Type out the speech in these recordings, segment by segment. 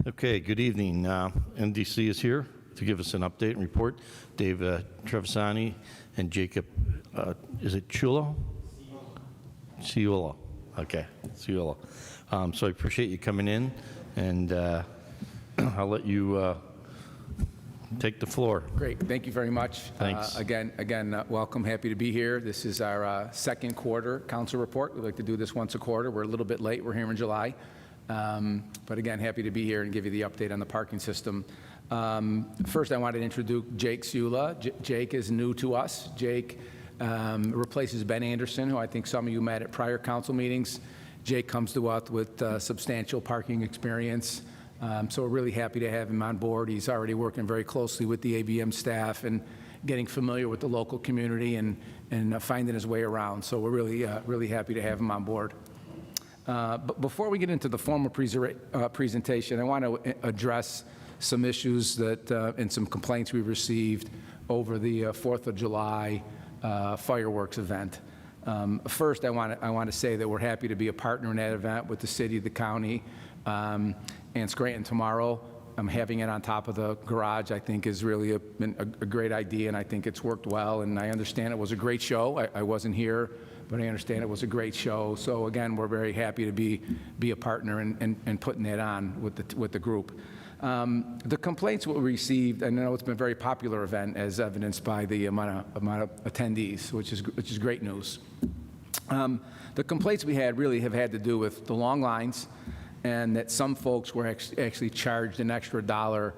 Okay, good evening. NDC is here to give us an update and report. Dave Trevisani and Jacob, is it Ciulla? Ciulla. Okay, Ciulla. So I appreciate you coming in, and I'll let you take the floor. Great, thank you very much. Thanks. Again, welcome, happy to be here. This is our second quarter council report. We like to do this once a quarter. We're a little bit late, we're here in July. But again, happy to be here and give you the update on the parking system. First, I wanted to introduce Jake Ciulla. Jake is new to us. Jake replaces Ben Anderson, who I think some of you met at prior council meetings. Jake comes to us with substantial parking experience. So we're really happy to have him on board. He's already working very closely with the ABM staff and getting familiar with the local community and finding his way around. So we're really happy to have him on board. But before we get into the formal presentation, I want to address some issues that and some complaints we received over the 4th of July fireworks event. First, I want to say that we're happy to be a partner in that event with the city, the county, and Scranton tomorrow. Having it on top of the garage, I think, is really been a great idea, and I think it's worked well. And I understand it was a great show. I wasn't here, but I understand it was a great show. So again, we're very happy to be a partner and putting that on with the group. The complaints we received, I know it's been a very popular event, as evidenced by the amount of attendees, which is great news. The complaints we had really have had to do with the long lines, and that some folks were actually charged an extra $1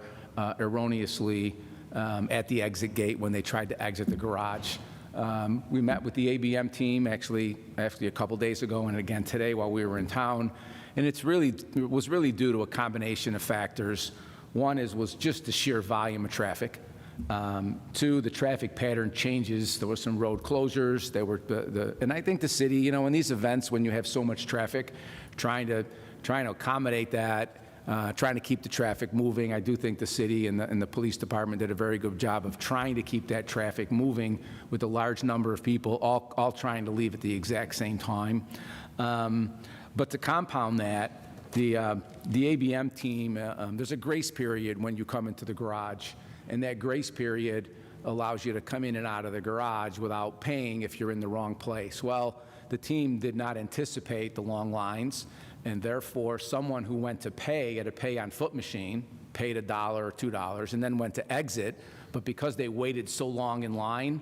erroneously at the exit gate when they tried to exit the garage. We met with the ABM team actually a couple days ago and again today while we were in town, and it was really due to a combination of factors. One was just the sheer volume of traffic. Two, the traffic pattern changes. There were some road closures. There were and I think the city, in these events when you have so much traffic, trying to accommodate that, trying to keep the traffic moving. I do think the city and the police department did a very good job of trying to keep that traffic moving with a large number of people all trying to leave at the exact same time. But to compound that, the ABM team, there's a grace period when you come into the garage, and that grace period allows you to come in and out of the garage without paying if you're in the wrong place. Well, the team did not anticipate the long lines, and therefore someone who went to pay at a pay-on-foot machine paid $1 or $2 and then went to exit, but because they waited so long in line,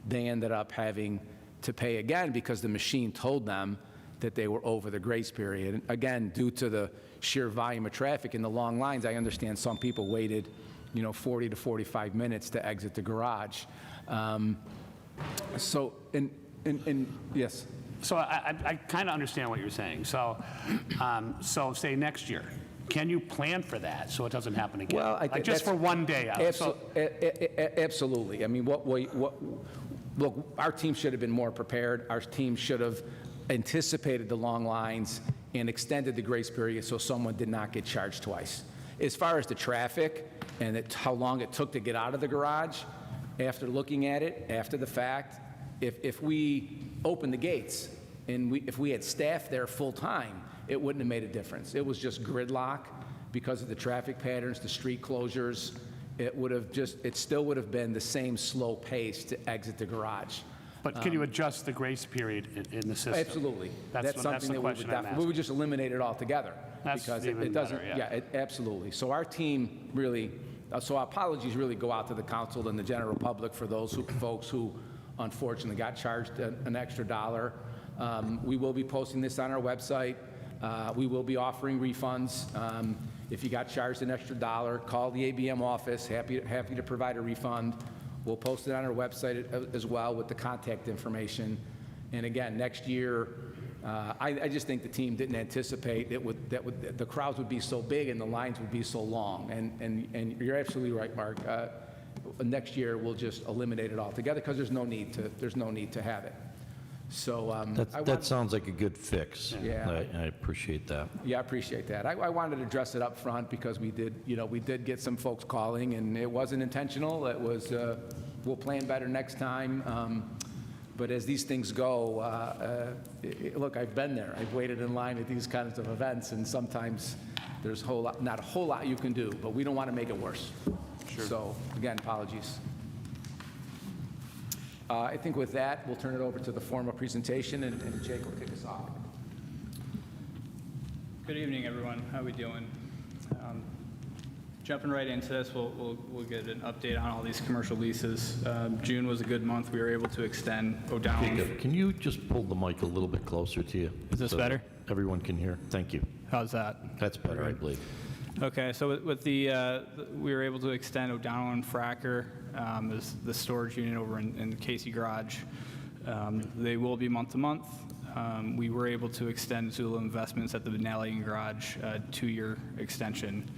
they ended up having to pay again because the machine told them that they were over the grace period. And again, due to the sheer volume of traffic and the long lines, I understand some people waited 40 to 45 minutes to exit the garage. So, yes. So I kind of understand what you're saying. So say next year, can you plan for that so it doesn't happen again? Well, like just for one day out. Absolutely. I mean, look, our team should have been more prepared. Our team should have anticipated the long lines and extended the grace period so someone did not get charged twice. As far as the traffic and how long it took to get out of the garage, after looking at it, after the fact, if we opened the gates and if we had staff there full time, it wouldn't have made a difference. It was just gridlock because of the traffic patterns, the street closures. It still would have been the same slow pace to exit the garage. But can you adjust the grace period in the system? Absolutely. That's something that we would just eliminate it altogether. Because it doesn't, absolutely. So our team really, so our apologies really go out to the council and the general public for those folks who unfortunately got charged an extra $1. We will be posting this on our website. We will be offering refunds. If you got charged an extra $1, call the ABM office. Happy to provide a refund. We'll post it on our website as well with the contact information. And again, next year, I just think the team didn't anticipate that the crowds would be so big and the lines would be so long. And you're absolutely right, Mark. Next year we'll just eliminate it altogether because there's no need to have it. So that sounds like a good fix. Yeah, I appreciate that. Yeah, I appreciate that. I wanted to address it up front because we did get some folks calling, and it wasn't intentional. It was we'll plan better next time. But as these things go, look, I've been there. I've waited in line at these kinds of events, and sometimes there's not a whole lot you can do, but we don't want to make it worse. Sure. So, again, apologies. I think with that, we'll turn it over to the formal presentation, and Jake will kick us off. Good evening, everyone. How we doing? Jumping right into this, we'll get an update on all these commercial leases. June was a good month. We were able to extend O'Donnell. Jacob, can you just pull the mic a little bit closer to you? Is this so better? that everyone can hear. Thank you. How's that? That's better, I believe. Okay, so with the we were able to extend O'Donnell and Fracker, the storage unit over in the Casey Garage. They will be month to month. We were able to extend Ciulla Investments at the Benelli Garage, 2-year extension.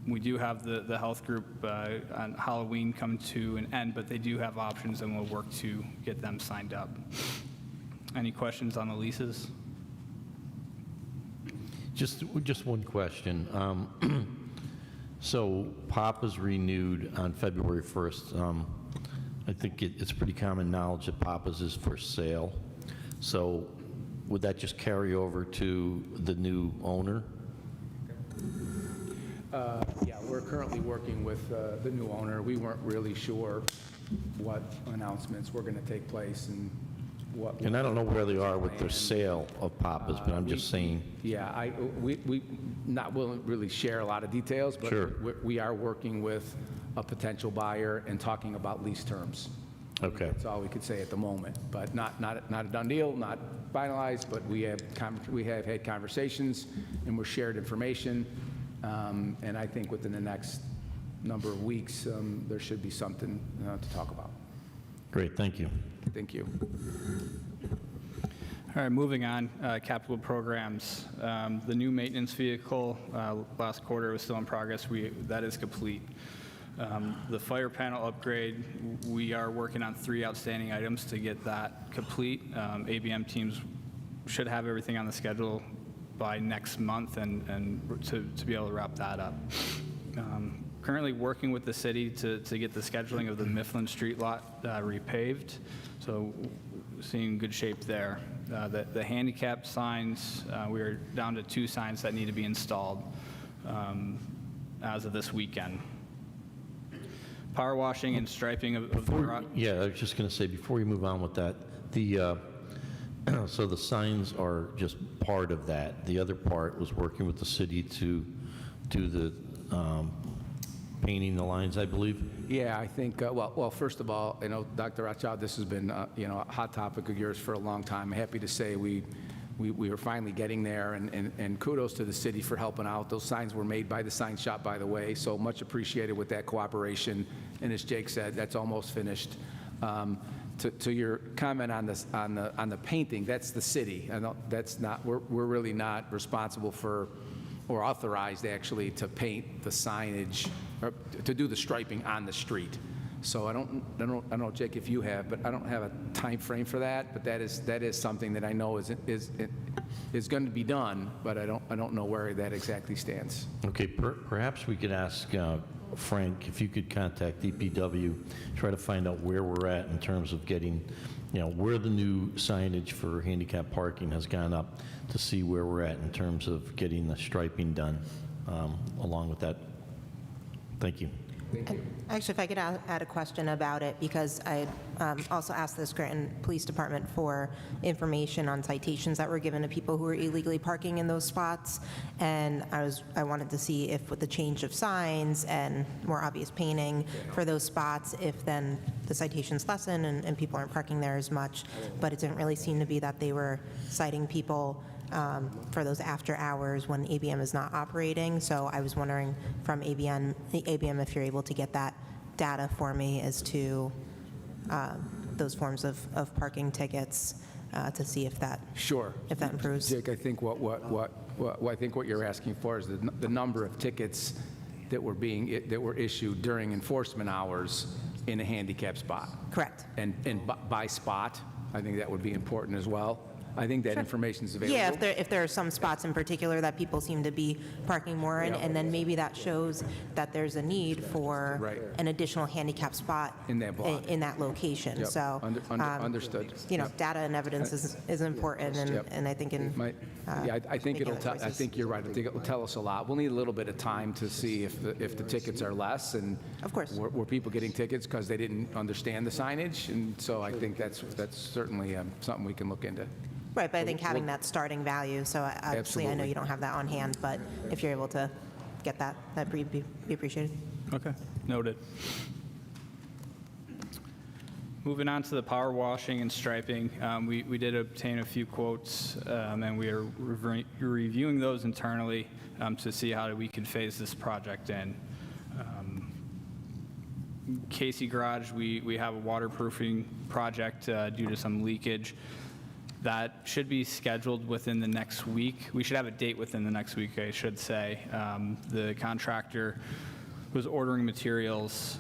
We do have the health group on Halloween come to an end, but they do have options, and we'll work to get them signed up. Any questions on the leases? Just one question. So Papa's renewed on February 1st. I think it's pretty common knowledge that Papa's is for sale. So would that just carry over to the new owner? Yeah, we're currently working with the new owner. We weren't really sure what announcements were going to take place and what. And I don't know where they are with their sale of Papa's, but I'm just saying. Yeah, we not willing to really share a lot of details, but Sure. we are working with a potential buyer and talking about lease terms. Okay. That's all we could say at the moment, but not a done deal, not finalized, but we have had conversations and we're shared information. And I think within the next number of weeks, there should be something to talk about. Great, thank you. Thank you. All right, moving on, capital programs. The new maintenance vehicle, last quarter was still in progress. That is complete. The fire panel upgrade, we are working on 3 outstanding items to get that complete. ABM teams should have everything on the schedule by next month and to be able to wrap that up. Currently working with the city to get the scheduling of the Mifflin Street lot repaved, so seeing good shape there. The handicap signs, we are down to 2 signs that need to be installed as of this weekend. Power washing and striping of the garage. Yeah, I was just going to say, before you move on with that, so the signs are just part of that. The other part was working with the city to do the painting the lines, I believe. Yeah, I think, well, first of all, Dr. Rothchild, this has been, a hot topic of yours for a long time. I'm happy to say we are finally getting there, and kudos to the city for helping out. Those signs were made by the sign shop, by the way, so much appreciated with that cooperation. And as Jake said, that's almost finished. To your comment on this, on the painting, that's the city. That's not. We're really not responsible for, or authorized actually, to paint the signage or to do the striping on the street. So I don't know, Jake, if you have, but I don't have a time frame for that. But that is something that I know is going to be done, but I don't know where that exactly stands. Okay, perhaps we could ask Frank if you could contact DPW, try to find out where we're at in terms of getting, where the new signage for handicap parking has gone up, to see where we're at in terms of getting the striping done along with that. Thank you. Thank you. Actually, if I could add a question about it, because I also asked the Scranton Police Department for information on citations that were given to people who were illegally parking in those spots, and I wanted to see if with the change of signs and more obvious painting for those spots, if then the citations lessen and people aren't parking there as much. But it didn't really seem to be that they were citing people for those after hours when ABM is not operating. So I was wondering from ABM if you're able to get that data for me as to those forms of parking tickets to see if that if that improves. Jake, I think what you're asking for is the number of tickets that were issued during enforcement hours in a handicap spot. Correct. And by spot, I think that would be important as well. I think that information's available. Yeah, if there are some spots in particular that people seem to be parking more in, and then maybe that shows that there's a need for Right. an additional handicap spot In that block. in that location. Yep. So, Understood. data and evidence is important, Yep. and I think in Yeah, I think making it'll other tell, I choices. think you're right. I think it'll tell us a lot. We'll need a little bit of time to see if the tickets are less, and Of course. were people getting tickets because they didn't understand the signage? And so I think that's certainly something we can look into. Right, but I think having that starting value, so obviously I know Absolutely. you don't have that on hand, but if you're able to get that, that'd be appreciated. Okay, noted. Moving on to the power washing and striping, we did obtain a few quotes, and we are reviewing those internally to see how we can phase this project in. Casey Garage, we have a waterproofing project due to some leakage. That should be scheduled within the next week. We should have a date within the next week, I should say. The contractor was ordering materials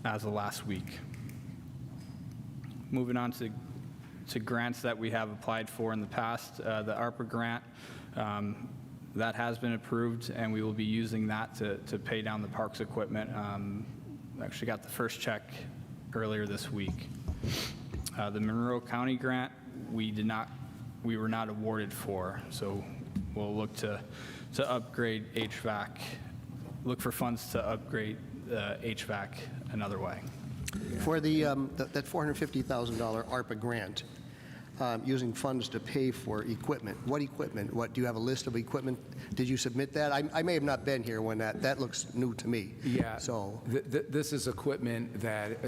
as of last week. Moving on to grants that we have applied for in the past, the ARPA grant, that has been approved, and we will be using that to pay down the parks equipment. Actually got the first check earlier this week. The Monroe County grant, we were not awarded for, so we'll look to upgrade HVAC, look for funds to upgrade HVAC another way. For that $450,000 ARPA grant, using funds to pay for equipment, what equipment? Do you have a list of equipment? Did you submit that? I may have not been here when that looks new to me. Yeah. So, This is equipment that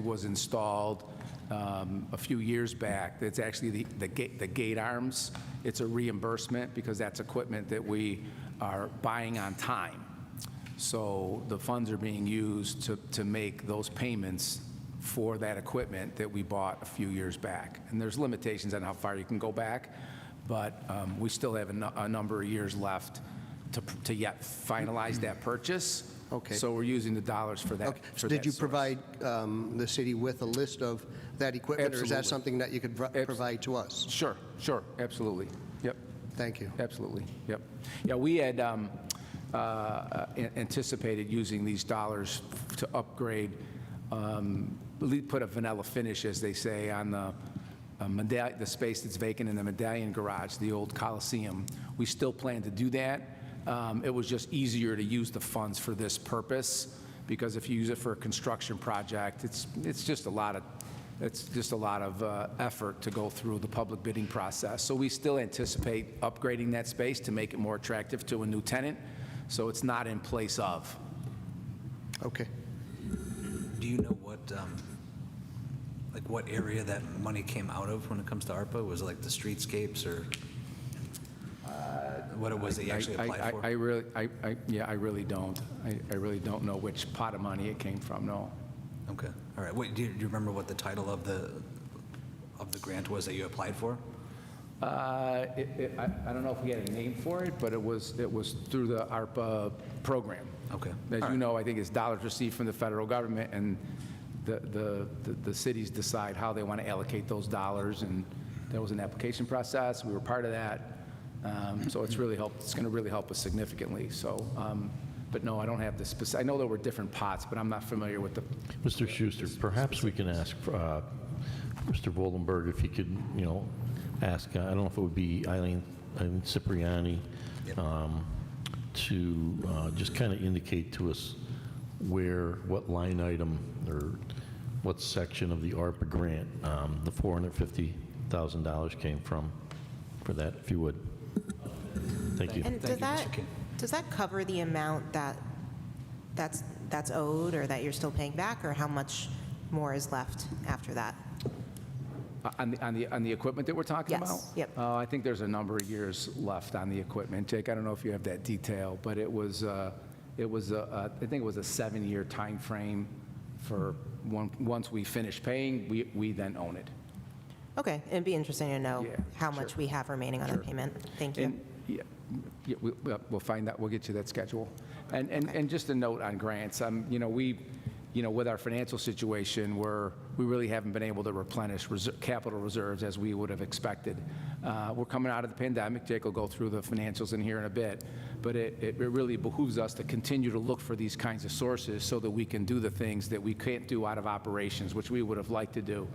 was installed a few years back. It's actually the gate arms. It's a reimbursement because that's equipment that we are buying on time. So the funds are being used to make those payments for that equipment that we bought a few years back. And there's limitations on how far you can go back, but we still have a number of years left to yet finalize that purchase. Okay. So we're using the dollars for that. okay. for Did that you source. provide the city with a list of that equipment? Or is that Absolutely. something that you could provide to us? Sure, absolutely. Yep. Thank you. Absolutely, yep. Yeah, we had anticipated using these dollars to upgrade, put a vanilla finish, as they say, on the space that's vacant in the Medallion Garage, the old Coliseum. We still plan to do that. It was just easier to use the funds for this purpose, because if you use it for a construction project, it's just a lot of effort to go through the public bidding process. So we still anticipate upgrading that space to make it more attractive to a new tenant, so it's not in place of. Okay. Do you know what area that money came out of when it comes to ARPA? Was it like the streetscapes or what it was that you actually applied for? I really don't. I really don't know which pot of money it came from, no. Okay, all right. Wait, do you remember what the title of the grant was that you applied for? I don't know if we had a name for it, but it was through the ARPA program. Okay. As All you right. know, I think it's dollars received from the federal government, and the cities decide how they want to allocate those dollars, and there was an application process. We were part of that. So it's really helped. It's going to really help us significantly. So, but no, I don't have the specific. I know there were different pots, but I'm not familiar with the. Mr. Schuster, perhaps we can ask Mr. Voldenberg if he could, ask, I don't know if it would be Eileen Cipriani, to just kind of indicate to us what line item or what section of the ARPA grant the $450,000 came from for that, if you would. Thank you. And Thank you, Mr. King. does that cover the amount that's owed or that you're still paying back, or how much more is left after that? On the equipment that we're talking Yes, about? yep. I think there's a number of years left on the equipment. Jake, I don't know if you have that detail, but I think it was a 7-year time frame for once we finish paying, we then own it. Okay, it'd be interesting to know Yeah, how much sure. we have remaining on the payment. Thank you. And, we'll find that, we'll get you that schedule. And just a note on grants, with our financial situation, we really haven't been able to replenish capital reserves as we would have expected. We're coming out of the pandemic. Jake will go through the financials in here in a bit, but it really behooves us to continue to look for these kinds of sources so that we can do the things that we can't do out of operations, which we would have liked to do.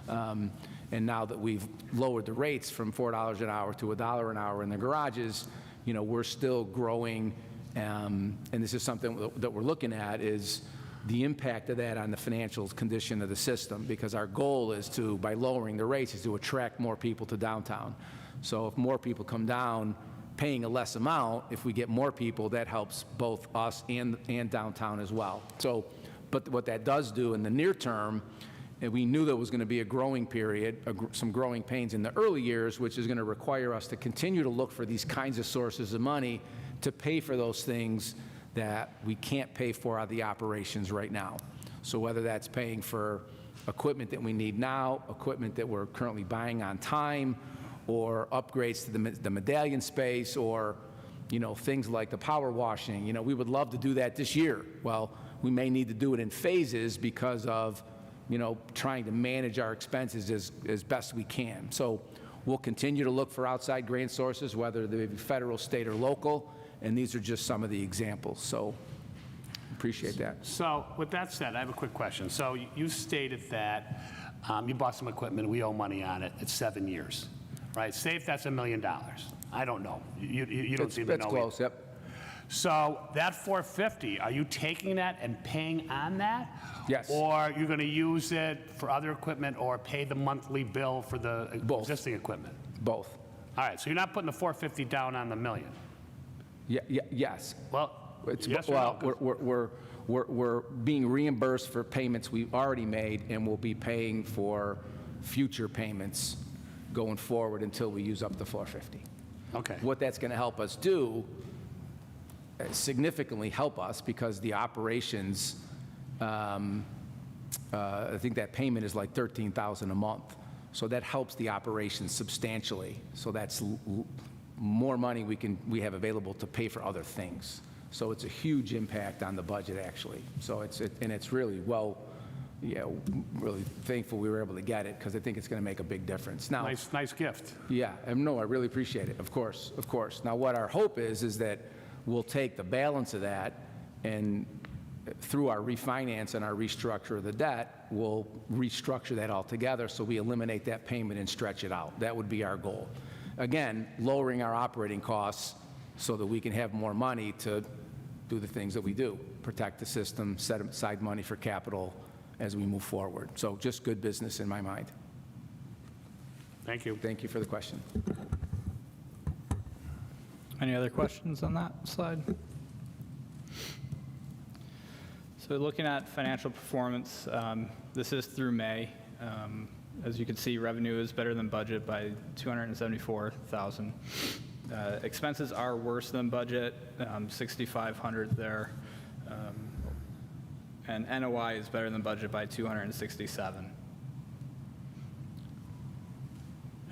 And now that we've lowered the rates from $4 an hour to $1 an hour in the garages, we're still growing, and this is something that we're looking at, is the impact of that on the financial condition of the system, because our goal is to, by lowering the rates, is to attract more people to downtown. So if more people come down paying a less amount, if we get more people, that helps both us and downtown as well. So, but what that does do in the near term, and we knew there was going to be a growing period, some growing pains in the early years, which is going to require us to continue to look for these kinds of sources of money to pay for those things that we can't pay for out of the operations right now. So whether that's paying for equipment that we need now, equipment that we're currently buying on time, or upgrades to the medallion space, or things like the power washing. We would love to do that this year. Well, we may need to do it in phases because of trying to manage our expenses as best we can. So we'll continue to look for outside grant sources, whether they be federal, state, or local, and these are just some of the examples. So appreciate that. So with that said, I have a quick question. So you stated that you bought some equipment, we owe money on it, it's 7 years, right? Say if that's $1 million. I don't know. You don't seem to know. That's close, yep. So that 450, are you taking that and paying on that? Yes. Or you're going to use it for other equipment or pay the monthly bill for the existing equipment? Both. All right, so you're not putting the 450 down on the million? Yes. Well, yes or well, no? we're being reimbursed for payments we've already made, and we'll be paying for future payments going forward until we use up the 450. Okay. What that's going to help us do, significantly help us, because the operations, I think that payment is like $13,000 a month. So that helps the operations substantially. So that's more money we have available to pay for other things. So it's a huge impact on the budget, actually. So it's really really thankful we were able to get it, because I think it's going to make a big difference. Now, Nice gift. yeah, no, I really appreciate it. Of course. Now, what our hope is that we'll take the balance of that, and through our refinance and our restructure of the debt, we'll restructure that altogether so we eliminate that payment and stretch it out. That would be our goal. Again, lowering our operating costs so that we can have more money to do the things that we do, protect the system, set aside money for capital as we move forward. So just good business in my mind. Thank you. Thank you for the question. Any other questions on that slide? So looking at financial performance, this is through May. As you can see, revenue is better than budget by $274,000. Expenses are worse than budget, $6,500 there. And NOI is better than budget by $267,000.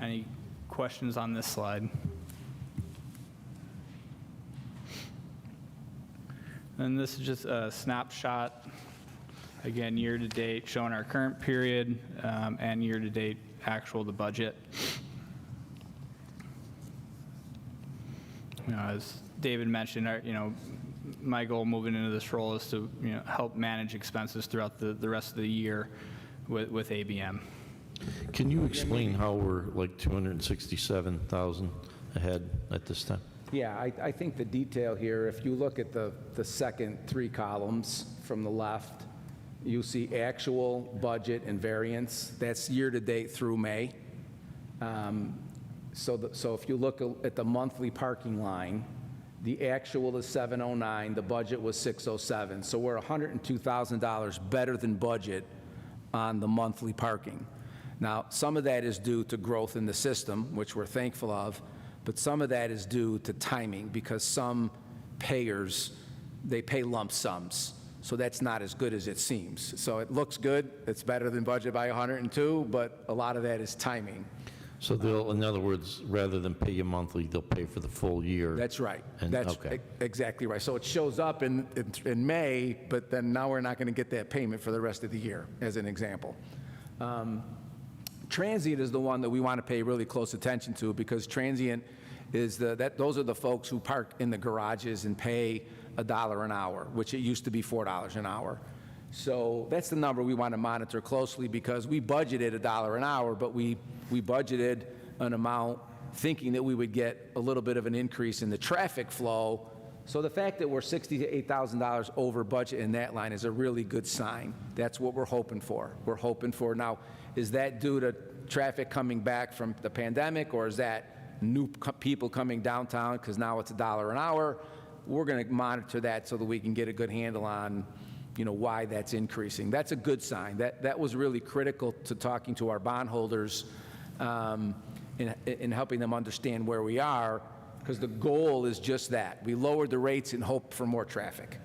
Any questions on this slide? And this is just a snapshot, again, year-to-date, showing our current period and year-to-date actual to budget. As David mentioned, my goal moving into this role is to help manage expenses throughout the rest of the year with ABM. Can you explain how we're like 267,000 ahead at this time? Yeah, I think the detail here, if you look at the second 3 columns from the left, you'll see actual, budget, and variance. That's year-to-date through May. So if you look at the monthly parking line, the actual is 709, the budget was 607. So we're $102,000 better than budget on the monthly parking. Now, some of that is due to growth in the system, which we're thankful of, but some of that is due to timing, because some payers, they pay lump sums. So that's not as good as it seems. So it looks good, it's better than budget by 102, but a lot of that is timing. So they'll, in other words, rather than pay you monthly, they'll pay for the full year? That's right. And- That's okay. exactly right. So it shows up in May, but then now we're not going to get that payment for the rest of the year, as an example. Transient is the one that we want to pay really close attention to, because transient is those are the folks who park in the garages and pay $1 an hour, which it used to be $4 an hour. So that's the number we want to monitor closely, because we budgeted $1 an hour, but we budgeted an amount thinking that we would get a little bit of an increase in the traffic flow. So the fact that we're $60,000 to $8,000 over budget in that line is a really good sign. That's what we're hoping for. We're hoping for. Now, is that due to traffic coming back from the pandemic, or is that new people coming downtown because now it's $1 an hour? We're going to monitor that so that we can get a good handle on, why that's increasing. That's a good sign. That was really critical to talking to our bondholders in helping them understand where we are, because the goal is just that. We lowered the rates and hope for more traffic.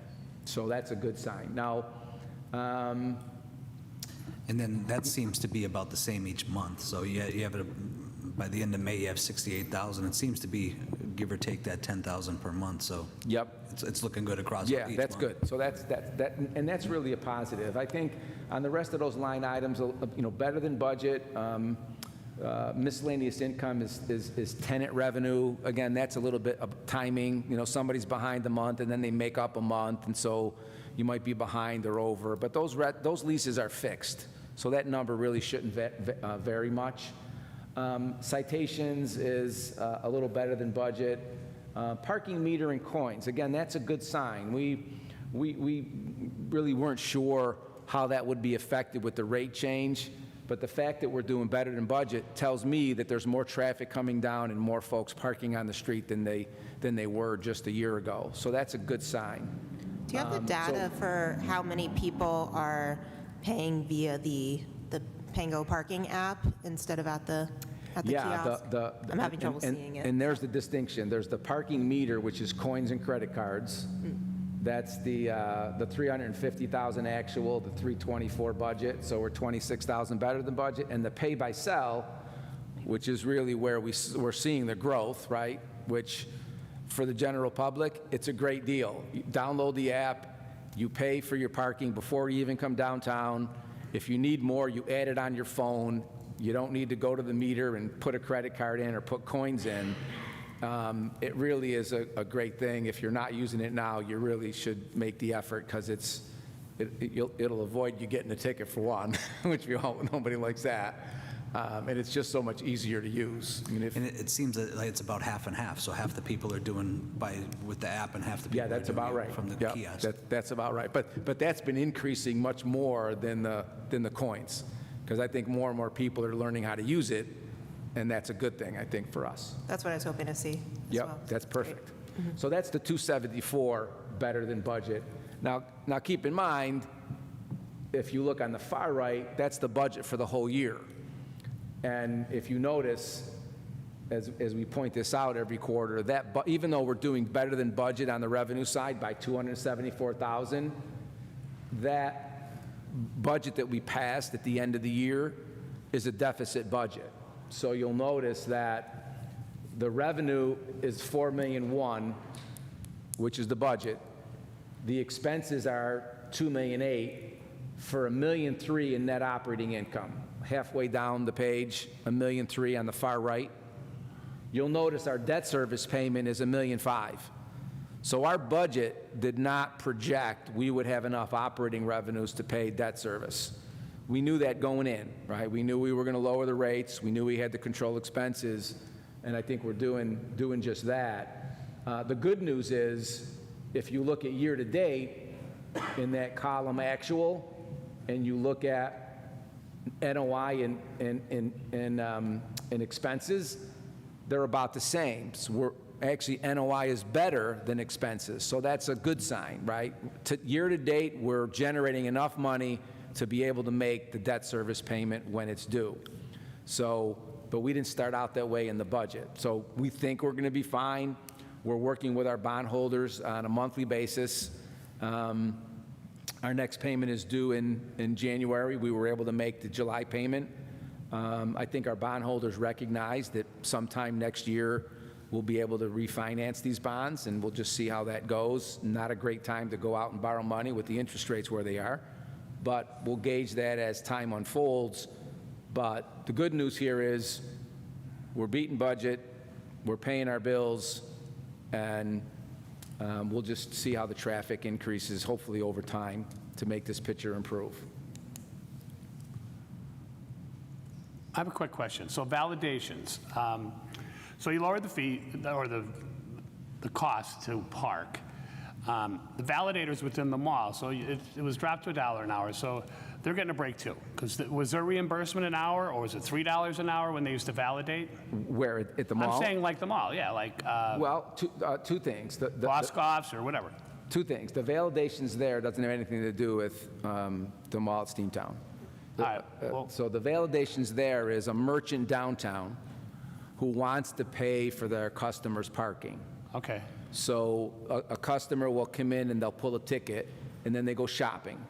So that's a good sign. Now, And then that seems to be about the same each month. So you have by the end of May, you have 68,000. It seems to be, give or take, that 10,000 per month. So yep. it's looking good across Yeah, each that's month. good. So and that's really a positive. I think on the rest of those line items, better than budget. Miscellaneous income is tenant revenue. Again, that's a little bit of timing. Somebody's behind a month and then they make up a month, and so you might be behind or over. But those leases are fixed, so that number really shouldn't vary much. Citations is a little better than budget. Parking meter and coins, again, that's a good sign. We really weren't sure how that would be affected with the rate change, but the fact that we're doing better than budget tells me that there's more traffic coming down and more folks parking on the street than they were just a year ago. So that's a good sign. Do you have the data for how many people are paying via the Pango parking app instead of at the kiosk? I'm having trouble seeing it. And there's the distinction. There's the parking meter, which is coins and credit cards. That's the 350,000 actual, the 324 budget. So we're 26,000 better than budget. And the pay by sell, which is really where we're seeing the growth, right? Which for the general public, it's a great deal. You download the app, you pay for your parking before you even come downtown. If you need more, you add it on your phone. You don't need to go to the meter and put a credit card in or put coins in. It really is a great thing. If you're not using it now, you really should make the effort, because it'll avoid you getting a ticket for one, which nobody likes that. And it's just so much easier to use. I mean, And it seems that like it's about half and half. So half the people are doing with the app, and half the people yeah, that's are doing about it right. from the Yep, kiosk. that's about right. But that's been increasing much more than the coins, because I think more and more people are learning how to use it, and that's a good thing, I think, for us. That's what I was hoping to see as Yep, well. that's perfect. So that's the 274 better than budget. Now keep in mind, if you look on the far right, that's the budget for the whole year. And if you notice, as we point this out every quarter, even though we're doing better than budget on the revenue side by 274,000, that budget that we passed at the end of the year is a deficit budget. So you'll notice that the revenue is $4.1 million, which is the budget. The expenses are $2.8 million for $1.3 million in net operating income. Halfway down the page, $1.3 million on the far right. You'll notice our debt service payment is $1.5 million. So our budget did not project we would have enough operating revenues to pay debt service. We knew that going in, right? We knew we were going to lower the rates. We knew we had to control expenses, and I think we're doing just that. The good news is, if you look at year to date in that column actual, and you look at NOI and expenses, they're about the same. So actually, NOI is better than expenses, so that's a good sign, right? Year to date, we're generating enough money to be able to make the debt service payment when it's due. So, but we didn't start out that way in the budget. So we think we're going to be fine. We're working with our bondholders on a monthly basis. Our next payment is due in January. We were able to make the July payment I think our bondholders recognize that sometime next year, we'll be able to refinance these bonds, and we'll just see how that goes. Not a great time to go out and borrow money with the interest rates where they are, but we'll gauge that as time unfolds. But the good news here is we're beating budget, we're paying our bills, and we'll just see how the traffic increases, hopefully over time, to make this picture improve. I have a quick question. So validations. So you lowered the fee, or the cost to park. The validators within the mall, so it was dropped to $1 an hour, so they're getting a break too. Because was there reimbursement an hour, or was it $3 an hour when they used to validate? Where, at the mall? I'm saying like the mall, yeah, like Well, two things. Boscov's or whatever. Two things. The validations there doesn't have anything to do with the mall at Steamtown. All right, well- So the validations there is a merchant downtown who wants to pay for their customers' parking. Okay. So a customer will come in and they'll pull a ticket, and then they go shopping.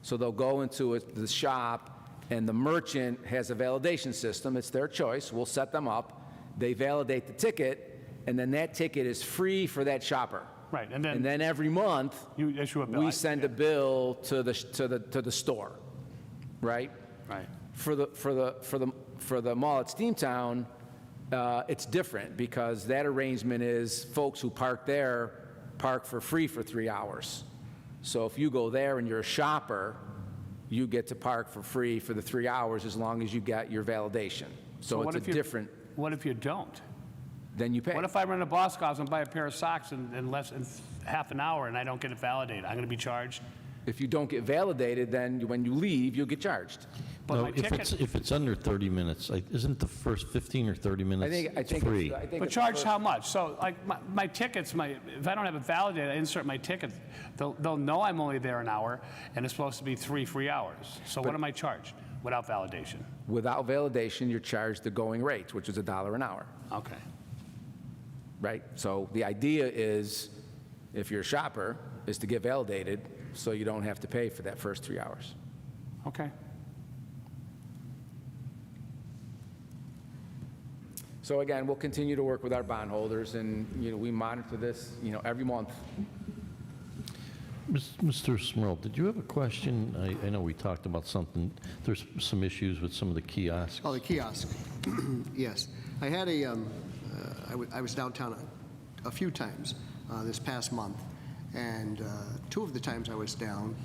So they'll go into the shop, and the merchant has a validation system. It's their choice. We'll set them up. They validate the ticket, and then that ticket is free for that shopper. Right, and And then then every month, you issue a bill. we send a bill to the store, right? Right. For the mall at Steamtown, it's different because that arrangement is folks who park there park for free for 3 hours. So if you go there and you're a shopper, you get to park for free for the 3 hours as long as you get your validation. So what it's if you- different, What if you don't? then you pay. What if I run to Boscov's and buy a pair of socks in less than half an hour and I don't get it validated? I'm going to be charged? If you don't get validated, then when you leave, you'll get charged. But No, my ticket, if it's under 30 minutes, isn't the first 15 or 30 minutes free? but charged how much? So like my tickets, if I don't have it validated, I insert my ticket, they'll know I'm only there an hour and it's supposed to be 3 free hours. So what am I charged without validation? Without validation, you're charged the going rate, which is $1 an hour, Okay. right? So the idea is, if you're a shopper, is to get validated so you don't have to pay for that first 3 hours. Okay. So again, we'll continue to work with our bondholders, and, we monitor this, every month. Mr. Smurl, did you have a question? I know we talked about something. There's some issues with some of the kiosks. Oh, the kiosk. Yes. I had I was downtown a few times this past month, and 2 of the times I was down,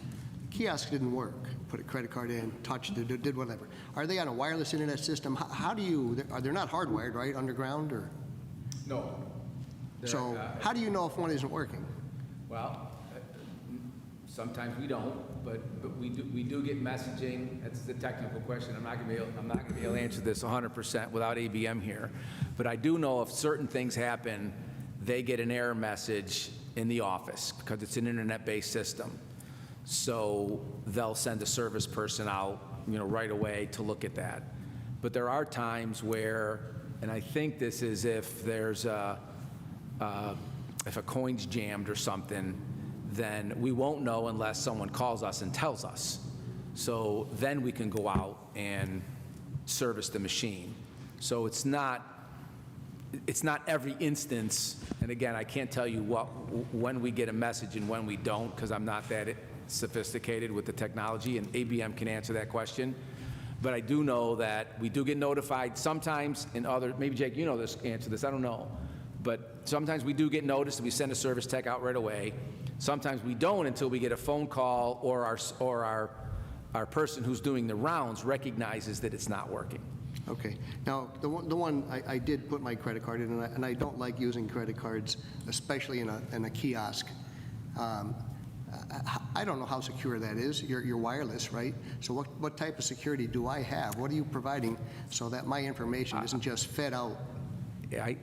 the kiosk didn't work. Put a credit card in, touched it, did whatever. Are they on a wireless internet system? How do you, they're not hardwired, right, underground, or? No. So how do you know if one isn't working? Well, sometimes we don't, but we do get messaging. That's the technical question. I'm not going to be able to answer this 100% without ABM here. But I do know if certain things happen, they get an error message in the office because it's an internet-based system. So they'll send a service person out, right away to look at that. But there are times where, and I think this is if there's if a coin's jammed or something, then we won't know unless someone calls us and tells us. So then we can go out and service the machine. So it's not every instance, and again, I can't tell you when we get a message and when we don't, because I'm not that sophisticated with the technology, and ABM can answer that question. But I do know that we do get notified sometimes in other, maybe Jake, you know this, answer this, I don't know. But sometimes we do get noticed and we send a service tech out right away. Sometimes we don't until we get a phone call or our person who's doing the rounds recognizes that it's not working. Okay. Now, the one I did put my credit card in, and I don't like using credit cards, especially in a kiosk. I don't know how secure that is. You're wireless, right? So what type of security do I have? What are you providing so that my information isn't just fed out?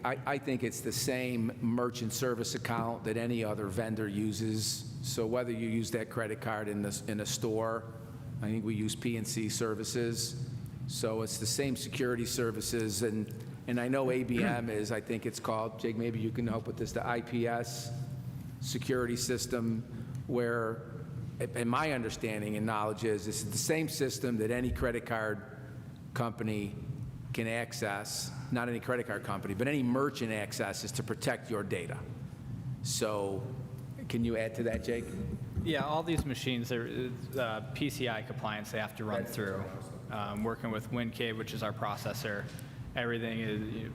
I think it's the same merchant service account that any other vendor uses. So whether you use that credit card in a store, I think we use PNC services. So it's the same security services, and I know ABM is, I think it's called, Jake, maybe you can help with this, the IPS security system, where, in my understanding and knowledge is, this is the same system that any credit card company can access, not any credit card company, but any merchant access is to protect your data. So can you add to that, Jake? Yeah, all these machines, are PCI compliance they have to run through. Working with WinCave, which is our processor, everything is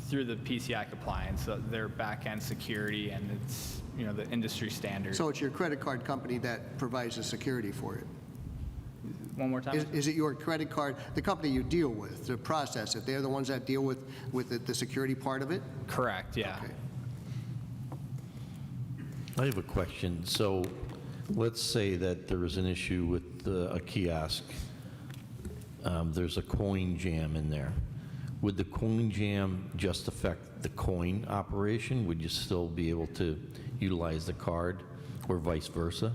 through the PCI compliance, so their back-end security, and it's, the industry standard. So it's your credit card company that provides the security for it? One more time? Is it your credit card, the company you deal with, to process it? They're the ones that deal with the security part of it? Correct, yeah. Okay. I have a question. So let's say that there is an issue with a kiosk. There's a coin jam in there. Would the coin jam just affect the coin operation? Would you still be able to utilize the card, or vice versa?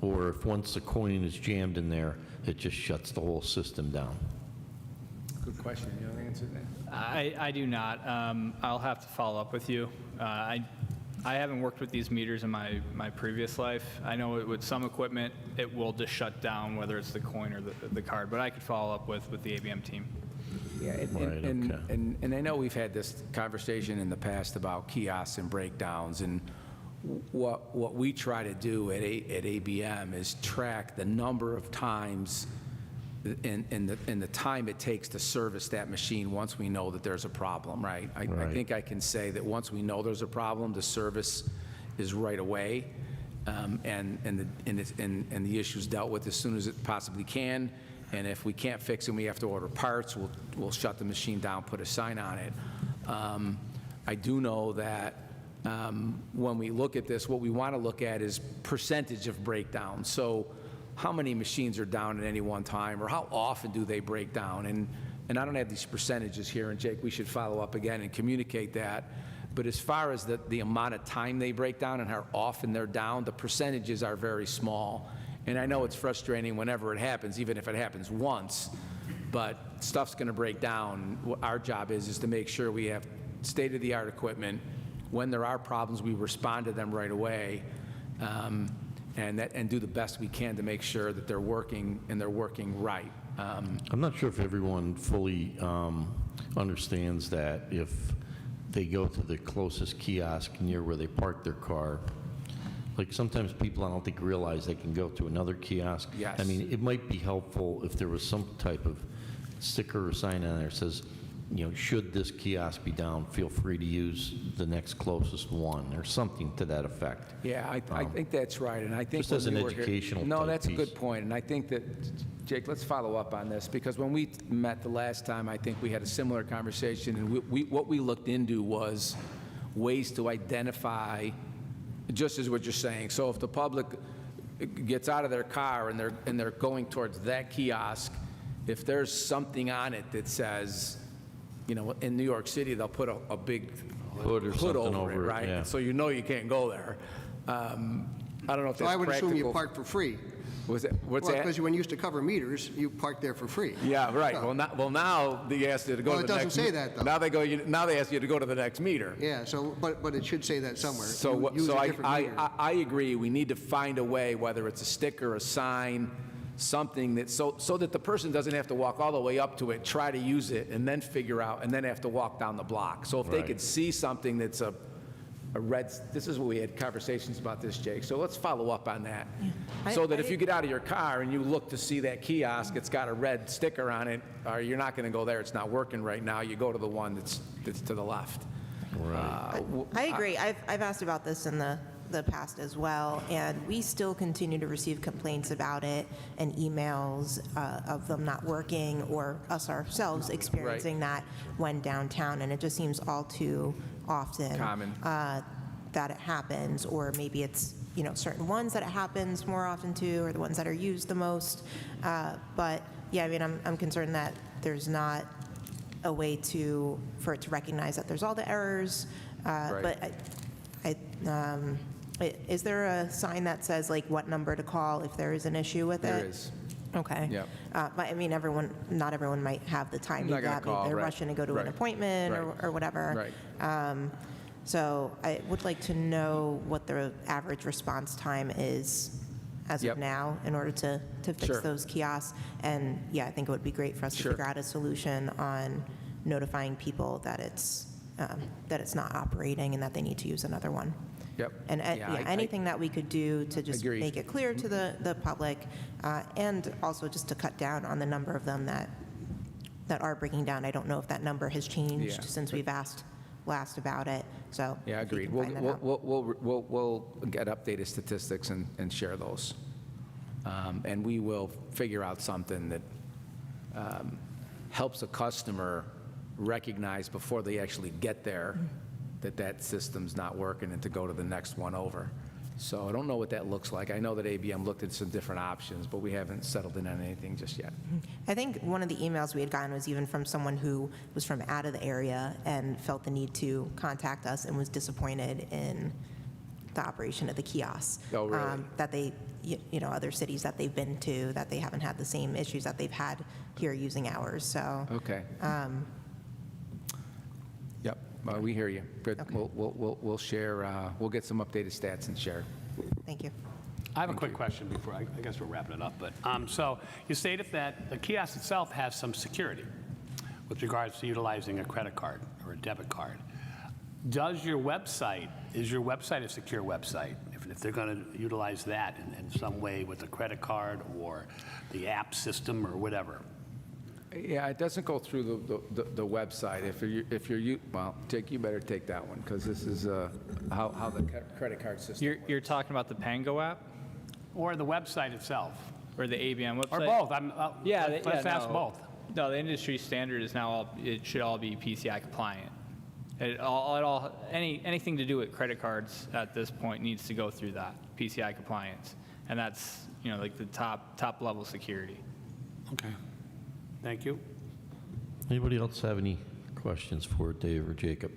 Or if once the coin is jammed in there, it just shuts the whole system down? Good question. You know the answer to that? I do not. I'll have to follow up with you. I haven't worked with these meters in my previous life. I know with some equipment, it will just shut down, whether it's the coin or the card, but I could follow up with the ABM team. Yeah, Right, okay. and I know we've had this conversation in the past about kiosks and breakdowns, and what we try to do at ABM is track the number of times and the time it takes to service that machine once we know that there's a problem, right? I think I can say that once we know there's a problem, the service is right away, and the issue's dealt with as soon as it possibly can. And if we can't fix it, we have to order parts, we'll shut the machine down, put a sign on it. I do know that when we look at this, what we want to look at is percentage of breakdown. So how many machines are down at any one time, or how often do they break down? And I don't have these percentages here, and Jake, we should follow up again and communicate that. But as far as the amount of time they break down and how often they're down, the percentages are very small. And I know it's frustrating whenever it happens, even if it happens once, but stuff's going to break down. What our job is to make sure we have state-of-the-art equipment. When there are problems, we respond to them right away, and do the best we can to make sure that they're working, and they're working right. I'm not sure if everyone fully understands that if they go to the closest kiosk near where they park their car, like sometimes people, I don't think, realize they can go to another kiosk. Yes. I mean, it might be helpful if there was some type of sticker or sign on there that says, should this kiosk be down, feel free to use the next closest one, or something to that effect. Yeah, I think that's right, and I think Just as when an we were here- educational No, type that's a piece. good point, and I think that, Jake, let's follow up on this, because when we met the last time, I think we had a similar conversation, and what we looked into was ways to identify, just as what you're saying. So if the public gets out of their car and they're going towards that kiosk, if there's something on it that says, in New York City, they'll put a big Hood or something over it, over it, right? yeah. So you can't go there. I don't know if So that's I would assume you practical. park for free. What's Well, that? because when you used to cover meters, you parked there for free. Yeah, right. So- Well, now they ask you to go Well, to it the doesn't next. say that, though. Now they ask you to go to the next meter. Yeah, so, but it should say that somewhere. So, You use a I different meter. agree. We need to find a way, whether it's a sticker, a sign, something that so that the person doesn't have to walk all the way up to it, try to use it, and then figure out, and then have to walk down the block. So if they Right. could see something that's a red, this is what we had conversations about this, Jake. So let's follow up on that. So that if you get out of your car and you look to see that kiosk, it's got a red sticker on it, or you're not going to go there, it's not working right now, you go to the one that's to the left. I agree. I've asked about this in the past as well, and we still continue to receive complaints about it and emails of them not working, or us ourselves experiencing that when downtown, and it just seems all too often Common. that it happens, or maybe it's certain ones that it happens more often to, or the ones that are used the most. But yeah, I mean, I'm concerned that there's not a way for it to recognize that there's all the errors. But is there a sign that says like what number to call if there is an issue with it? There is. Okay. Yep. But I mean, not everyone might have the time to Not do gonna that. call, They're right. rushing to go to an Right. appointment Right. or whatever. Right. So I would like to know what the average response time is as Yep. of now in order to fix Sure. those kiosks. And yeah, I think it would be great for us to Sure. figure out a solution on notifying people that it's not operating and that they need to use another one. Yep. And Yeah, I- anything that we could do to just Agreed. make it clear to the public, and also just to cut down on the number of them that are breaking down. I don't know if that number has changed Yeah. since we've asked last about it, so. Yeah, if we agreed. can find that out. We'll get updated statistics and share those. And we will figure out something that helps a customer recognize before they actually get there that system's not working and to go to the next one over. So I don't know what that looks like. I know that ABM looked at some different options, but we haven't settled in on anything just yet. I think one of the emails we had gotten was even from someone who was from out of the area and felt the need to contact us and was disappointed in the operation of the kiosks. Oh, really? That they, other cities that they've been to, that they haven't had the same issues that they've had here using ours, so. Okay. Yep, well, we hear you. Good. Okay. We'll share, we'll get some updated stats and share. Thank you. I have a quick question before, I guess we're wrapping it up, but, so you stated that the kiosk itself has some security with regards to utilizing a credit card or a debit card. Is your website a secure website? If they're going to utilize that in some way with a credit card or the app system or whatever? Yeah, it doesn't go through the website. If you're, well, Jake, you better take that one, because this is how the credit card system. You're talking about the Pango app Or the website itself? or the ABM website? Or both? Let's ask no. both. No, the industry standard is now it should all be PCI compliant. Anything to do with credit cards at this point needs to go through that PCI compliance, and that's like the top level security. Okay. Thank you. Anybody else have any questions for Dave or Jacob?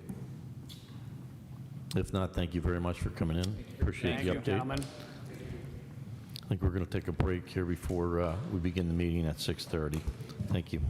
If not, thank you very much for coming in. Appreciate Thank the you, update. gentlemen. I think we're going to take a break here before we begin the meeting at 6:30. Thank you.